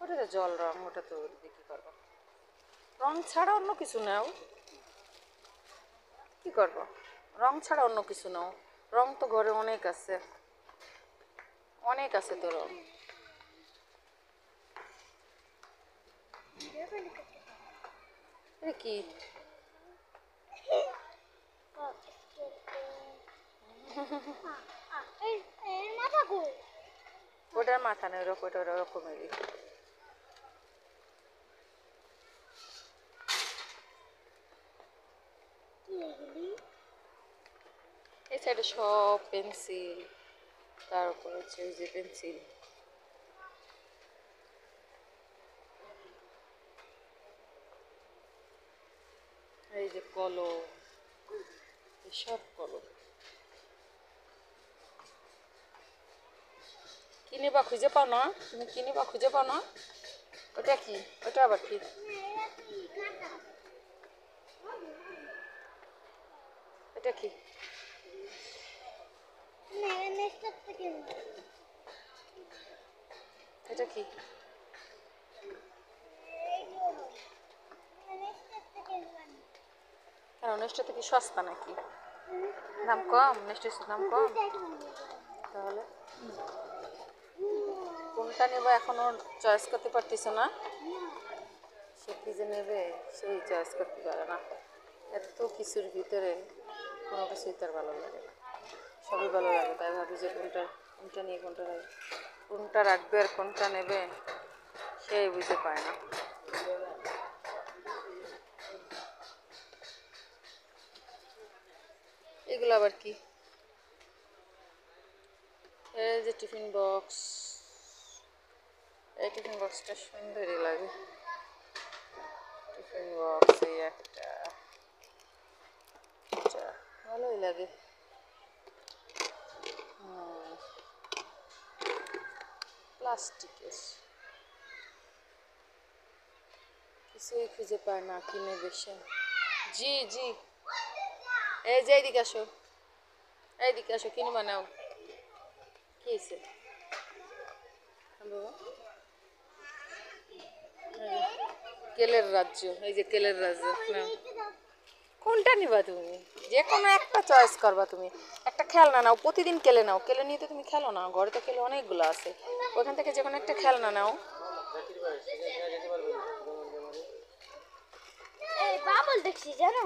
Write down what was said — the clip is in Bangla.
ওটা তো জল রং, ওটা তো কি করবো, রং ছাড়া অন্য কিছু নাও, কি করবো, রং ছাড়া অন্য কিছু নাও, রং তো ঘরে অনেক আছে, অনেক আছে তো রং। কি ওটার মাথা নেই, ওটা ওরকমেরই। এই সাইডে সব পেন্সিল, তারপর হচ্ছে ওই যে পেন্সিল, এই যে কলম, সব কলম। কিনে বা খুঁজে পাও না তুমি, কিনে বা খুঁজে পাও না। ওটা কি, ওটা আবার কি, এটা কি, এটা কি, কেন নেক্সটটা কি সস্তা নাকি, দাম কম, নেক্সটের দাম কম, তাহলে কোনটা নেবো এখনো চয়েস করতে পারতিস না, সে কি যে নেবে সেই চয়েস করতে পারে না, এত কিছুর ভিতরে কোনো কিছুই তার ভালো লাগে না, সবই ভালো লাগে, তাই ভাবি যে কোনটা নিয়ে কোনটা রাখবে আর কোনটা নেবে সেই বুঝতে পায় না। এগুলো আবার কি, এই যে টিফিন বক্স, এই টিফিন বক্সটা সুন্দরই লাগে, টিফিন বক্স এই একটা, ভালোই লাগে। প্লাস্টিকের কিছুই খুঁজে পায় না, কিনে বেশি। জি জি, এই যে এইদিকে আসো, এইদিকে আসো, কিনে বানাও, কি হয়েছে বাবা, কেলের রাজ্য, এই যে কেলের রাজ্য না, কোনটা নিবা তুমি, যে কোনো একটা চয়েস করবা তুমি, একটা খেলনা নাও, প্রতিদিন কেলে নাও, কেলে নিয়ে তো তুমি খেলো না, ঘরে তো কেলে অনেকগুলো আছে, ওখান থেকে যে কোনো একটা খেলনা নাও। বাবল দেখছি জানো।